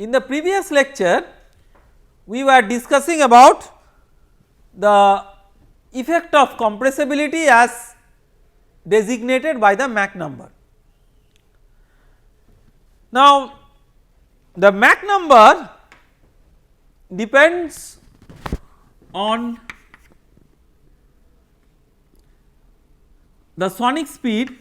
In the previous lecture we were discussing about the effect of compressibility as designated by the Mach number. Now the Mach number depends on the sonic speed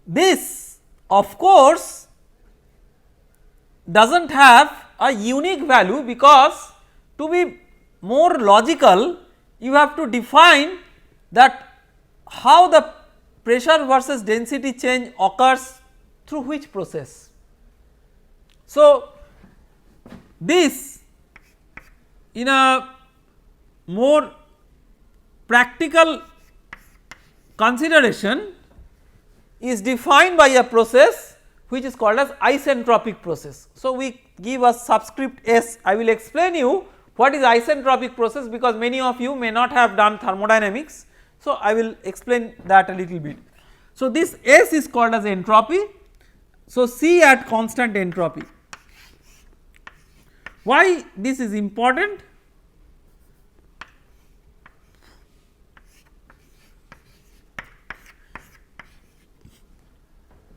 This of course does not have a unique value, because to be more logical you have to define that how the pressure versus density change occurs through which process. So this in a more practical consideration is defined by a process which is called as isentropic process. So we give a subscript S. I will explain you what is isentropic process, because many of you may not have done thermodynamics. So I will explain that a little bit. So this S is called as entropy. So C at constant entropy. Why this is important?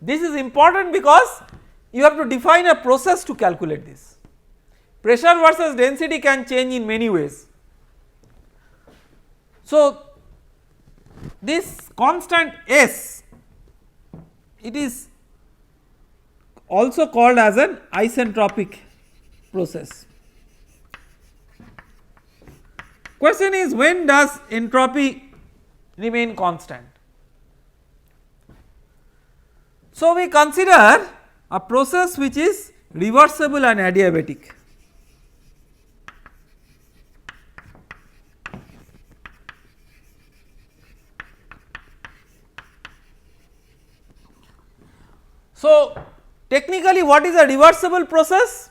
This is important because you have to define a process to calculate this. Pressure versus density can change in many ways. So this constant S, it is also called as an isentropic process. Question is, when does entropy remain constant? So we consider a process which is reversible and adiabatic. So technically what is a reversible process?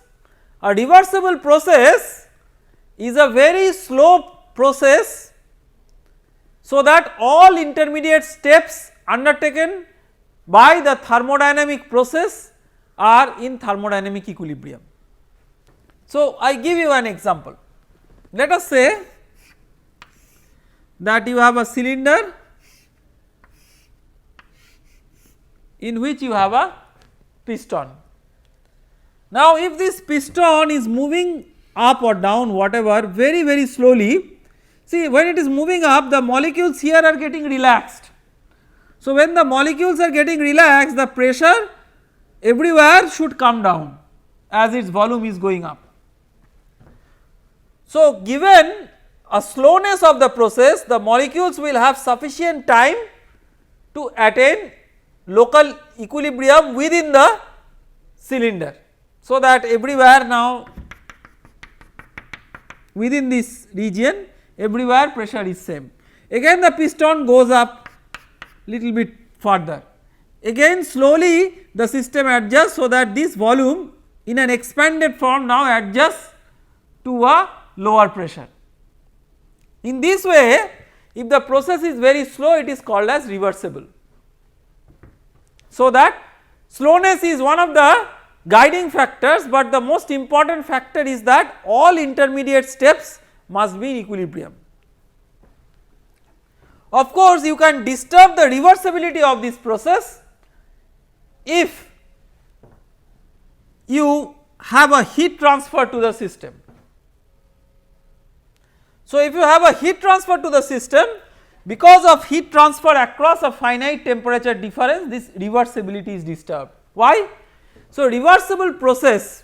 A reversible process is a very slow process, so that all intermediate steps undertaken by the thermodynamic process are in thermodynamic equilibrium. So I give you an example. Let us say that you have a cylinder in which you have a piston. Now if this piston is moving up or down, whatever, very slowly, see when it is moving up, the molecules here are getting relaxed. So when the molecules are getting relaxed, the pressure everywhere should come down as its volume is going up. So given a slowness of the process, the molecules will have sufficient time to attain local equilibrium within the cylinder, so that everywhere now within this region everywhere pressure is same. Again the piston goes up little bit further, again slowly the system adjusts, so that this volume in an expanded form now adjusts to a lower pressure. In this way, if the process is very slow, it is called as reversible. So that slowness is one of the guiding factors, but the most important factor is that all intermediate steps must be in equilibrium. Of course, you can disturb the reversibility of this process if you have a heat transfer to the system. So if you have a heat transfer to the system, because of heat transfer across a finite temperature difference, this reversibility is disturbed. Why? So reversible process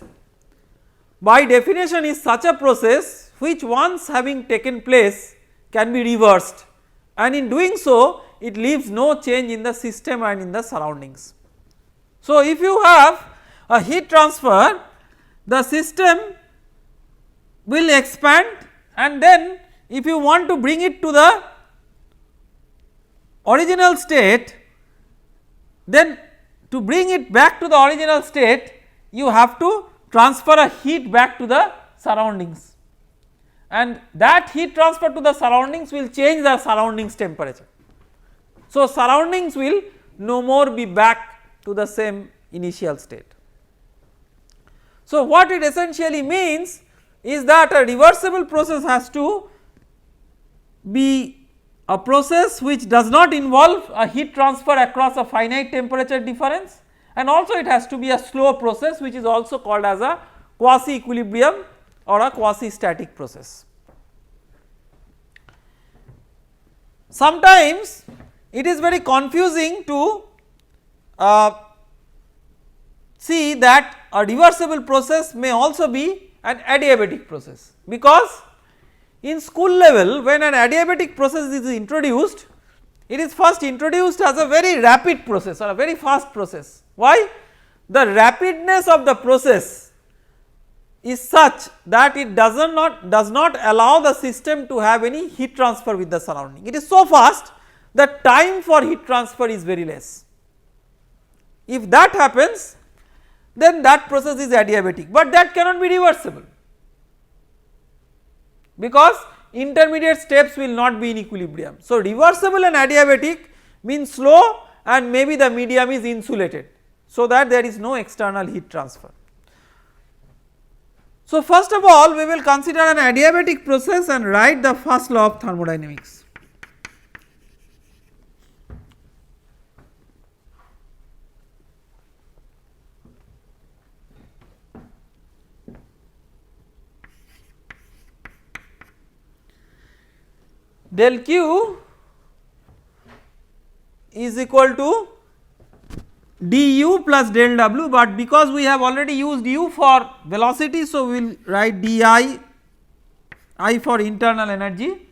by definition is such a process which once having taken place can be reversed, and in doing so it leaves no change in the system and in the surroundings. So if you have a heat transfer, the system will expand, and then if you want to bring it to the original state, then to bring it back to the original state you have to transfer a heat back to the surroundings, and that heat transfer to the surroundings will change the surroundings temperature. So, surroundings will no more be back to the same initial state. So, what it essentially means is that a reversible process has to be a process which does not involve a heat transfer across a finite temperature difference, and also it has to be a slow process which is also called as a quasi equilibrium or a quasi static process. Sometimes it is very confusing to see that a reversible process may also be an adiabatic process, because in school level when an adiabatic process is introduced, it is first introduced as a very rapid process or a very fast process. Why? The rapidness of the process is such that it does not allow the system to have any heat transfer with the surrounding. It is so fast that time for heat transfer is very less. If that happens, then that process is adiabatic, but that cannot be reversible, because intermediate steps will not be in equilibrium. So, reversible and adiabatic means slow and maybe the medium is insulated, so that there is no external heat transfer. So, first of all we will consider an adiabatic process and write the first law of thermodynamics. Del Q is equal to du plus del W, but because we have already used u for velocity, so we will write di I for internal energy.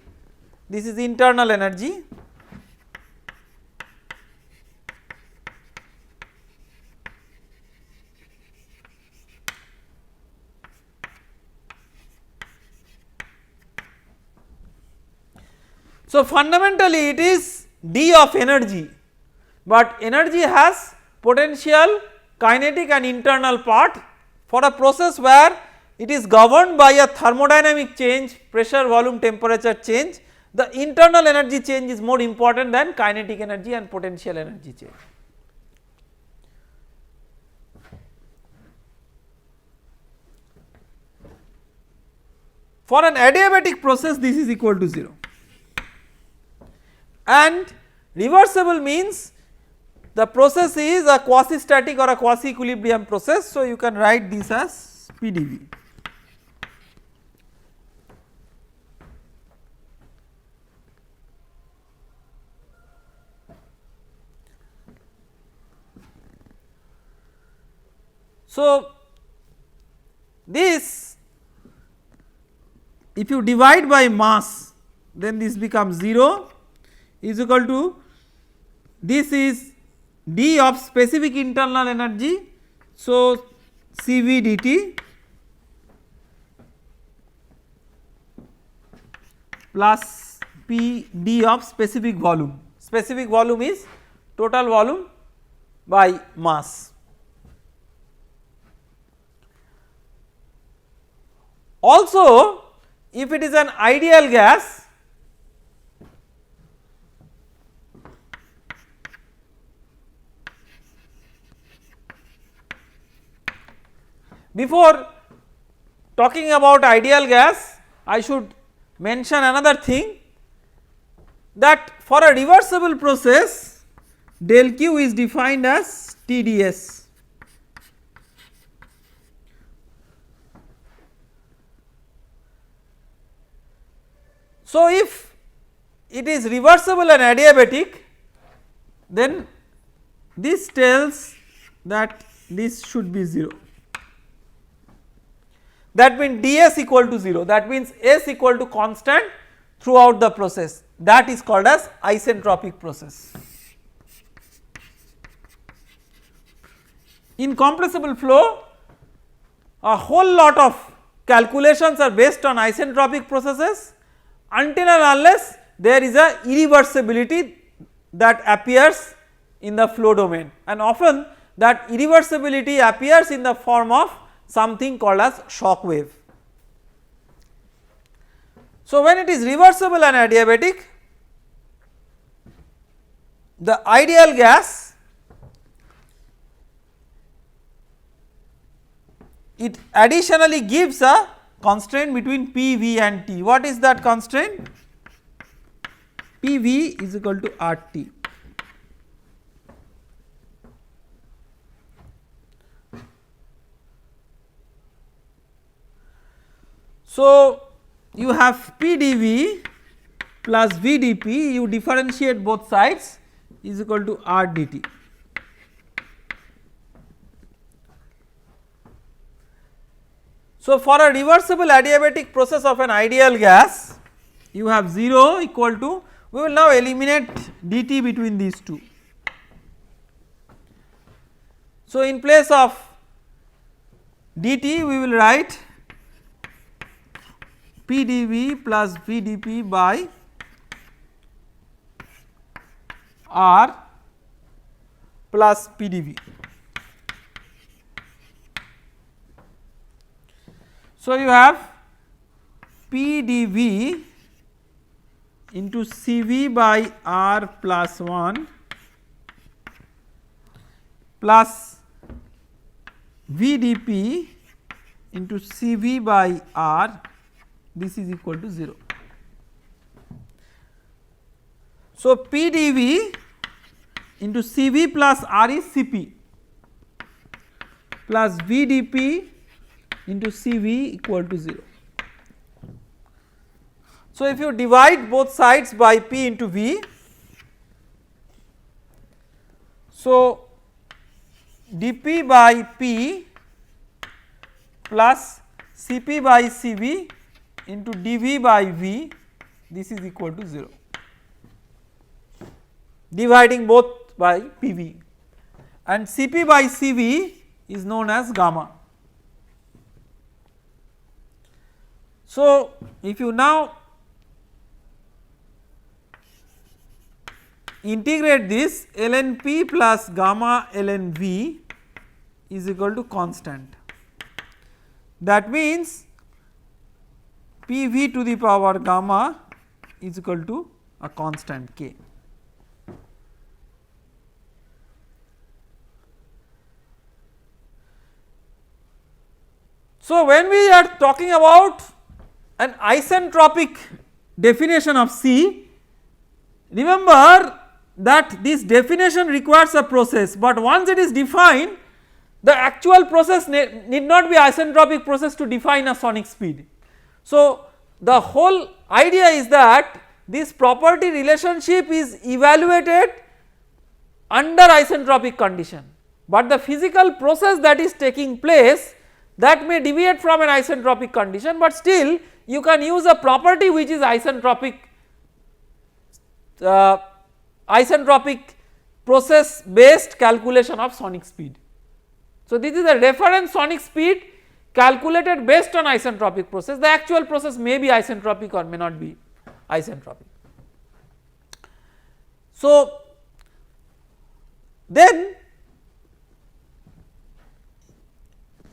This is internal energy, so fundamentally it is d of energy, but energy has potential, kinetic and internal part. For a process where it is governed by a thermodynamic change, pressure, volume, temperature change, the internal energy change is more important than kinetic energy and potential energy change. For an adiabatic process, this is equal to 0, and reversible means the process is a quasi static or a quasi equilibrium process. So, you can write this as PdV. So, this if you divide by mass, then this becomes 0 is equal to, this is d of specific internal energy, so Cv dt plus P d of specific volume. Specific volume is total volume by mass. Also, if it is an ideal gas, before talking about ideal gas, I should mention another thing, that for a reversible process del Q is defined as TdS. So, if it is reversible and adiabatic, then this tells that this should be 0. That means ds equal to 0, that means S equal to constant throughout the process, that is called as isentropic process. In compressible flow, a whole lot of calculations are based on isentropic processes until and unless there is a irreversibility that appears in the flow domain, and often that irreversibility appears in the form of something called as shock wave. So, when it is reversible and adiabatic, the ideal gas, it additionally gives a constraint between P, V and T. What is that constraint? P V is equal to R T. So, you have P dV plus V dP, you differentiate both sides, is equal to R dt. So, for a reversible adiabatic process of an ideal gas, you have 0 equal to, we will now eliminate dt between these two. So, in place of dt we will write P dV plus V dP by R plus P dV. So, you have P dV into CV by R plus 1 plus V dP into CV by R, this is equal to 0. So, P dV into CV plus R is Cp plus V dP into CV equal to 0. So, if you divide both sides by P into V, so dP by P plus Cp by Cv into dV by V, this is equal to 0, dividing both by PV, and Cp by Cv is known as gamma. So, if you now integrate this, ln P plus gamma ln V is equal to constant. That means PV to the power gamma is equal to a constant K. So, when we are talking about an isentropic definition of C, remember that this definition requires a process, but once it is defined, the actual process need not be isentropic process to define a sonic speed. So, the whole idea is that this property relationship is evaluated under isentropic condition, but the physical process that is taking place, that may deviate from an isentropic condition, but still you can use a property which is isentropic process based calculation of sonic speed. So, this is a reference sonic speed calculated based on isentropic process. The actual process may be isentropic or may not be isentropic. So, then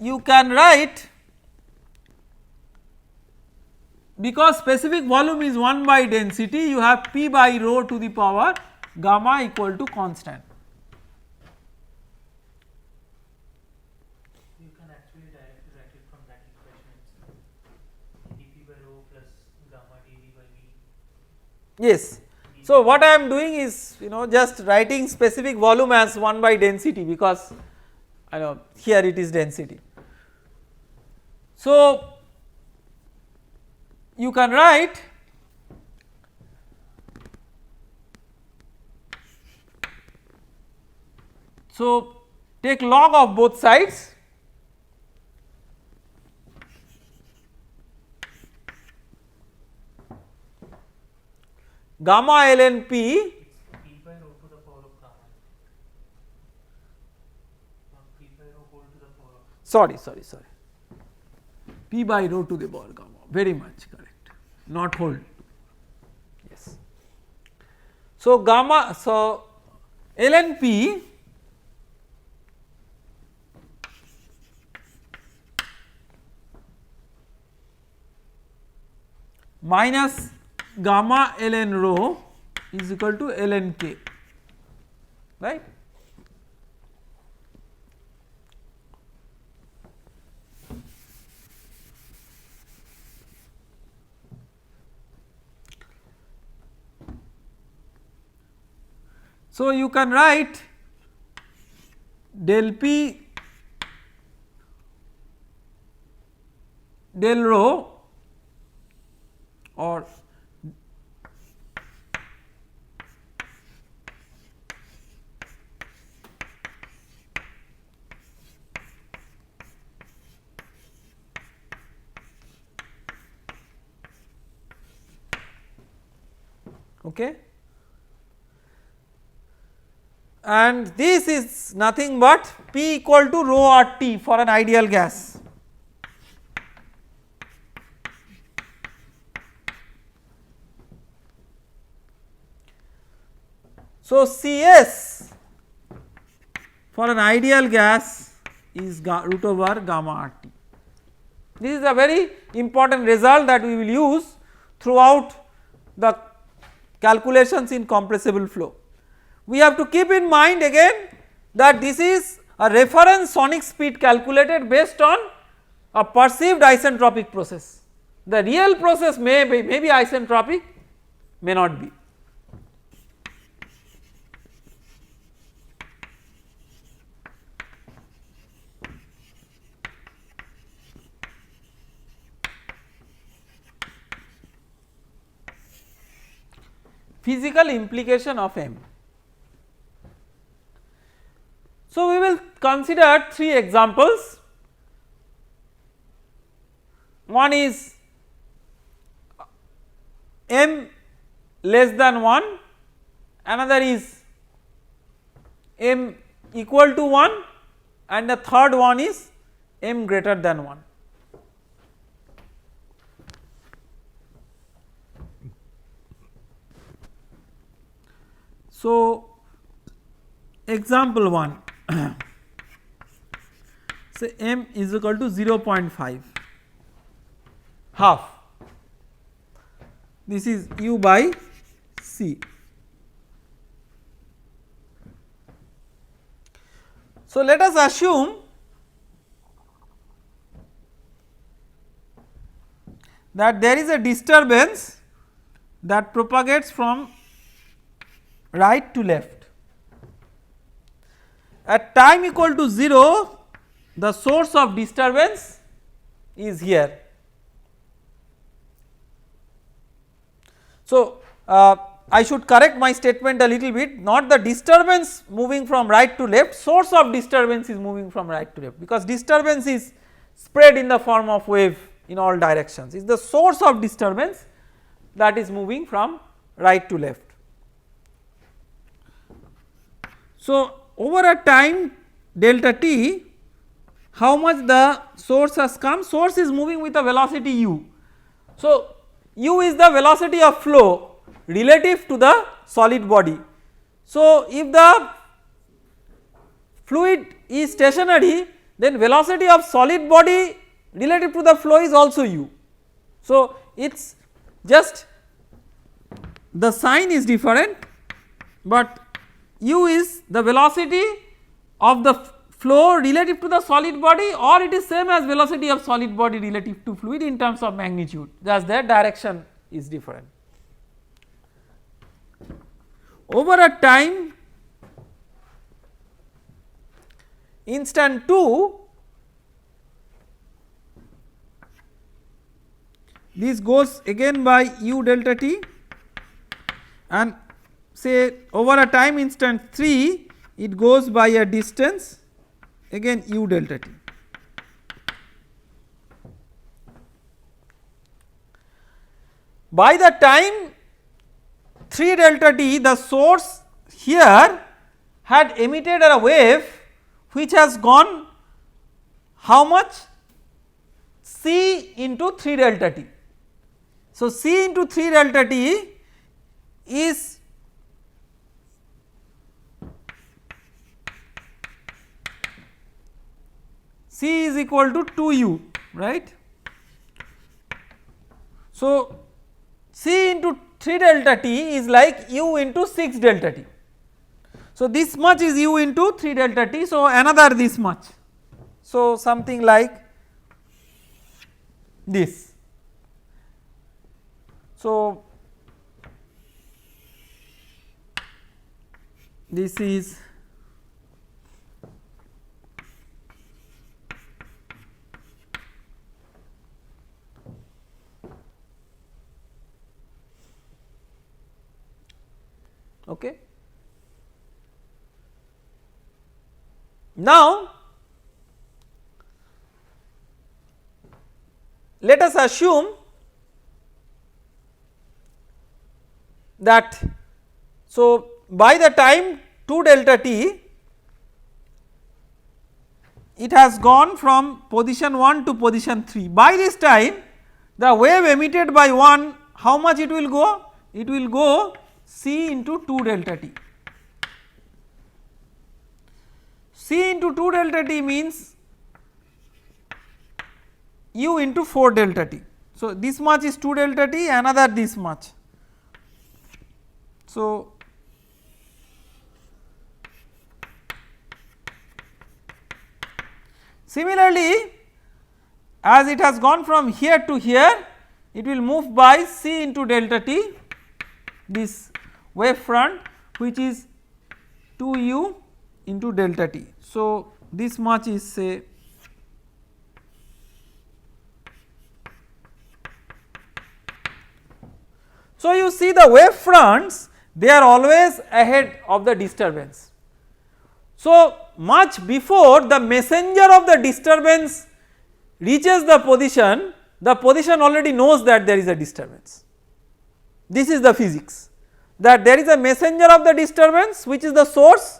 you can write, because specific volume is 1 by density, you have P by rho to the power gamma equal to constant. You can actually directly write it from that equation itself, dP by rho plus gamma dV by V. Yes. So, what I am doing is, just writing specific volume as 1 by density, because I know here it is density. So, you can write so take log of both sides, gamma ln P, P by rho to the power of gamma, not P by rho whole to the power of, sorry, P by rho to the power gamma, very much correct, not whole, yes. So, gamma, so ln P minus gamma ln rho is equal to ln k, right. So, you can write del p del rho or okay, and this is nothing but P equal to rho R T for an ideal gas. So, Cs for an ideal gas is root over gamma R T. This is a very important result that we will use throughout the calculations in compressible flow. We have to keep in mind again that this is a reference sonic speed calculated based on a perceived isentropic process. The real process may be isentropic, may not be. Physical implication of M. So, we will consider 3 examples. One is M less than 1, another is M equal to 1, and the third one is M greater than 1. So, example 1 say M is equal to 0.5 half, this is U by C. So, let us assume that there is a disturbance that propagates from right to left. At time equal to 0, the source of disturbance is here. So, I should correct my statement a little bit, not the disturbance moving from right to left, source of disturbance is moving from right to left, because disturbance is spread in the form of wave in all directions. It is the source of disturbance that is moving from right to left. So, over a time delta t, how much the source has come? Source is moving with a velocity u. So, u is the velocity of flow relative to the solid body. So, if the fluid is stationary, then velocity of solid body relative to the flow is also u. So, it is just the sign is different, but u is the velocity of the flow relative to the solid body, or it is same as velocity of solid body relative to fluid in terms of magnitude, just their direction is different. Over a time instant 2, this goes again by u delta t, and say over a time instant 3 it goes by a distance again u delta t. By the time 3 delta t, the source here had emitted a wave which has gone how much? C into 3 delta t. So, C into 3 delta t is C is equal to 2u, right. So, C into 3 delta t is like u into 6 delta t. So, this much is u into 3 delta t, so another this much. So, something like this. So, this is okay. Now, let us assume that, so by the time 2 delta t it has gone from position 1 to position 3, by this time the wave emitted by 1, how much it will go? It will go C into 2 delta t. C into 2 delta t means u into 4 delta t. So, this much is 2 delta t, another this much. So, similarly, as it has gone from here to here, it will move by C into delta t, this wave front, which is 2u into delta t. So, this much is say so you see the wave fronts, they are always ahead of the disturbance. So, much before the messenger of the disturbance reaches the position already knows that there is a disturbance. This is the physics, that there is a messenger of the disturbance which is the source,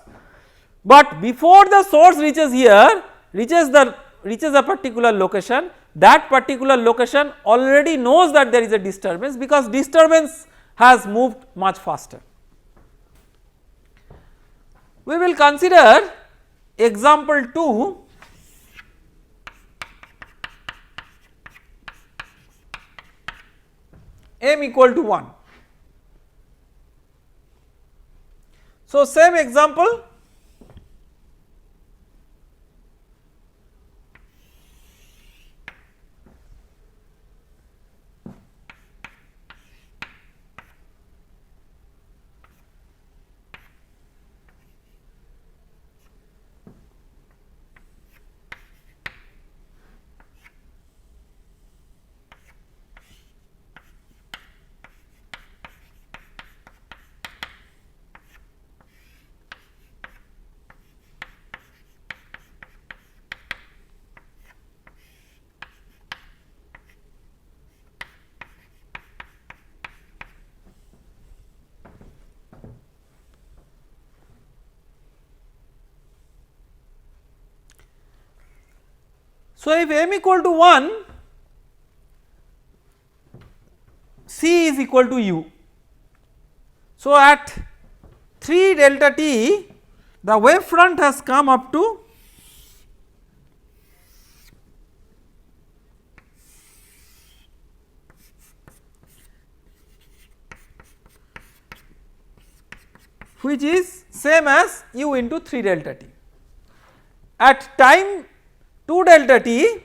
but before the source reaches here, reaches a particular location, that particular location already knows that there is a disturbance, because disturbance has moved much faster. We will consider example 2, m equal to 1. So, same example, so if m equal to 1, C is equal to u. So, at 3 delta t the wave front has come up to which is same as u into 3 delta t. At time 2 delta t,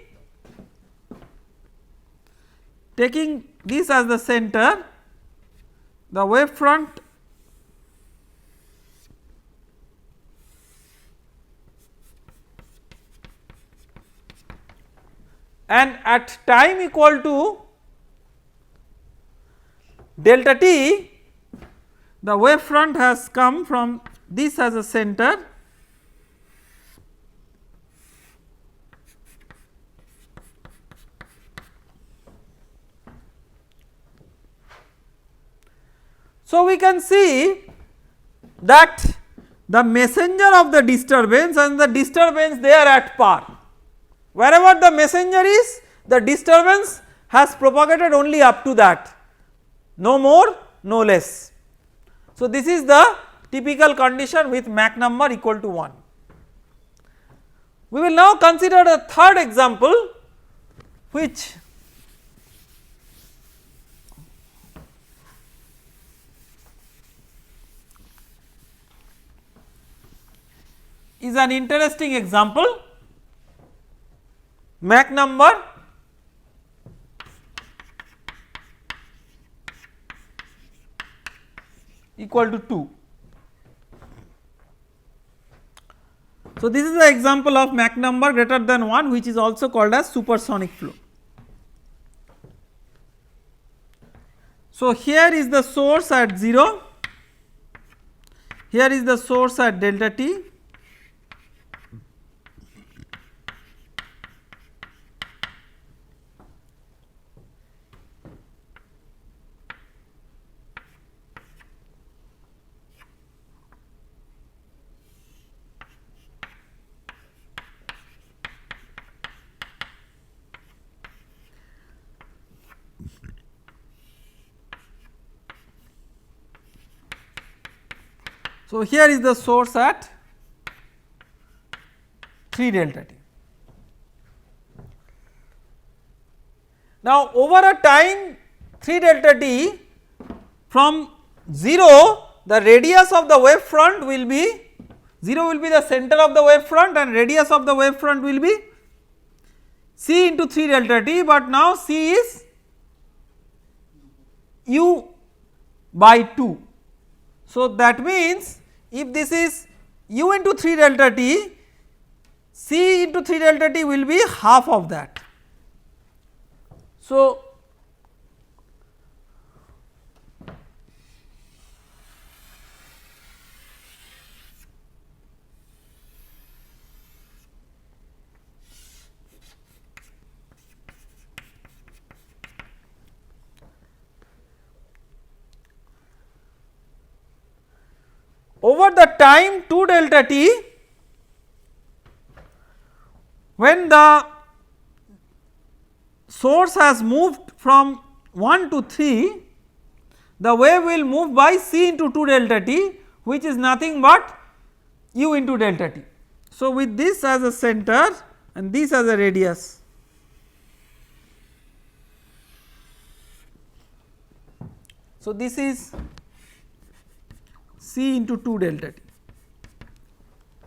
taking this as the center, the wave front and at time equal to delta t, the wave front has come from this as a center So, we can see that the messenger of the disturbance and the disturbance they are at par. Wherever the messenger is, the disturbance has propagated only up to that, no more, no less. So, this is the typical condition with Mach number equal to 1. We will now consider a third example, which is an interesting example. Mach number equal to 2. So, this is the example of Mach number greater than 1, which is also called as supersonic flow. So, here is the source at 0, here is the source at delta t, so here is the source at 3 delta t. Now, over a time 3 delta t, from 0 the radius of the wave front will be 0 will be the center of the wave front and radius of the wave front will be c into 3 delta t, but now c is u by 2. So, that means if this is u into 3 delta t, c into 3 delta t will be half of that. So, over the time 2 delta t, when the source has moved from 1 to 3, the wave will move by c into 2 delta t, which is nothing but u into delta t. So, with this as a center and this as a radius, so this is c into 2 delta t.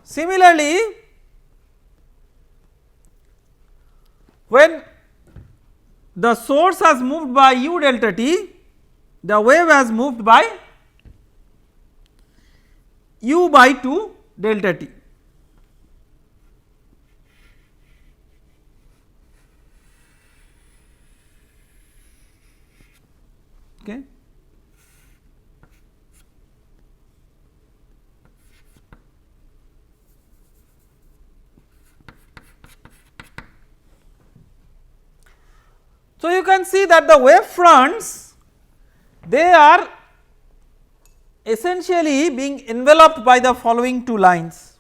Similarly, when the source has moved by u delta t, the wave has moved by u by 2 delta t. Okay. So, you can see that the wave fronts, they are essentially being enveloped by the following two lines.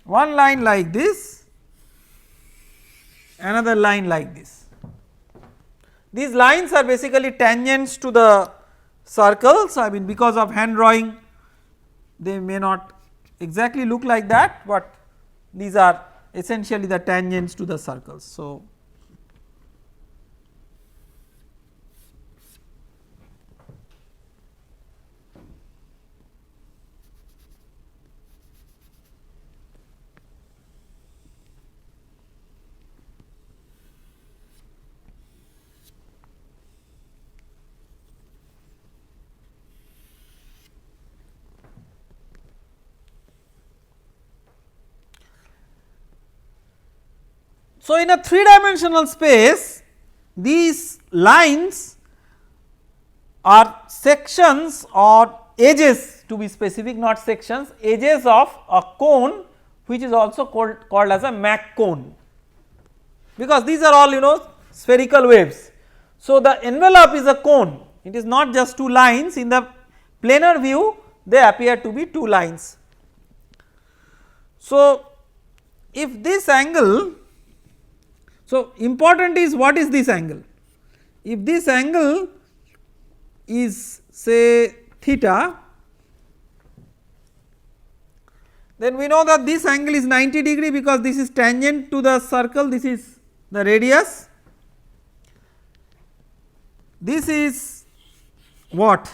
One line like this, another line like this. These lines are basically tangents to the circles. I mean, because of hand drawing they may not exactly look like that, but these are essentially the tangents to the circles. So, so, in a 3-dimensional space, these lines are sections or edges, to be specific, not sections, edges of a cone, which is also called as a Mach cone, because these are all spherical waves. So, the envelope is a cone, it is not just two lines. In the planar view they appear to be two lines. So, if this angle, so important is what is this angle. If this angle is say theta, then we know that this angle is 90 degree, because this is tangent to the circle, this is the radius, this is what,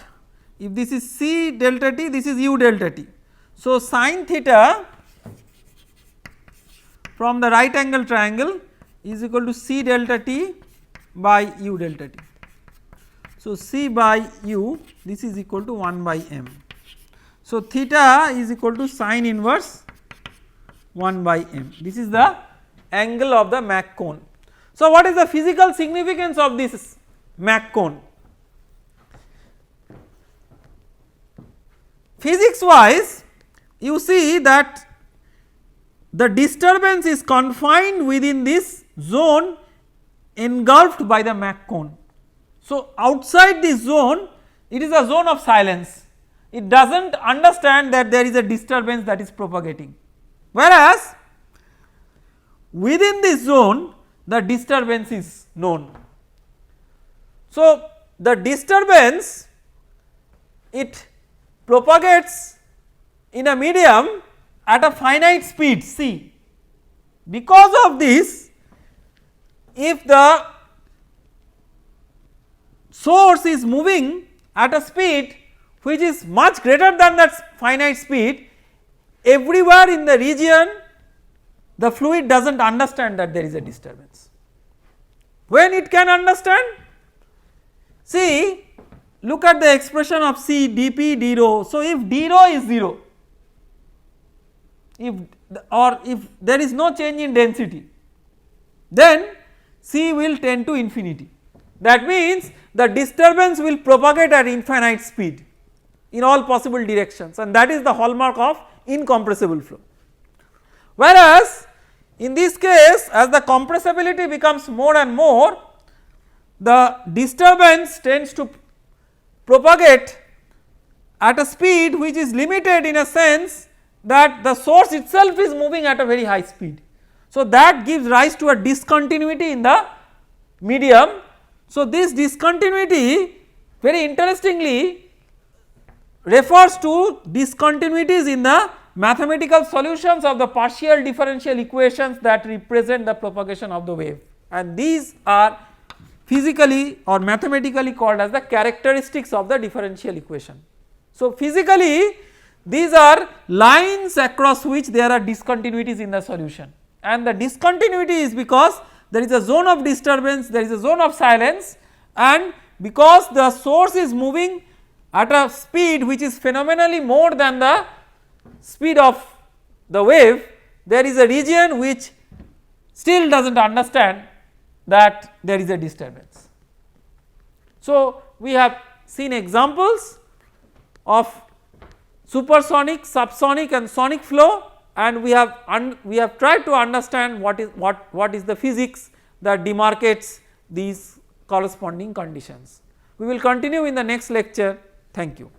if this is C delta t, this is U delta t. So, sin theta from the right angle triangle is equal to C delta t by U delta t. So, C by U, this is equal to 1 by m. So, theta is equal to sin inverse 1 by m. This is the angle of the Mach cone. So, what is the physical significance of this Mach cone? Physics wise, you see that the disturbance is confined within this zone engulfed by the Mach cone. So, outside this zone, it is a zone of silence, it does not understand that there is a disturbance that is propagating, whereas within this zone the disturbance is known. So, the disturbance, it propagates in a medium at a finite speed c. Because of this, if the source is moving at a speed which is much greater than that finite speed, everywhere in the region the fluid does not understand that there is a disturbance. When it can understand? See, look at the expression of C dP d rho. So, if d rho is 0, if there is no change in density, then C will tend to infinity. That means the disturbance will propagate at infinite speed in all possible directions, and that is the hallmark of incompressible flow. Whereas in this case, as the compressibility becomes more and more, the disturbance tends to propagate at a speed which is limited in a sense that the source itself is moving at a very high speed. So, that gives rise to a discontinuity in the medium. So, this discontinuity very interestingly refers to discontinuities in the mathematical solutions of the partial differential equations that represent the propagation of the wave, and these are physically or mathematically called as the characteristics of the differential equation. So, physically these are lines across which there are discontinuities in the solution, and the discontinuity is because there is a zone of disturbance, there is a zone of silence, and because the source is moving at a speed which is phenomenally more than the speed of the wave, there is a region which still does not understand that there is a disturbance. So, we have seen examples of supersonic, subsonic and sonic flow, and we have tried to understand what is the physics that demarcates these corresponding conditions. We will continue in the next lecture. Thank you.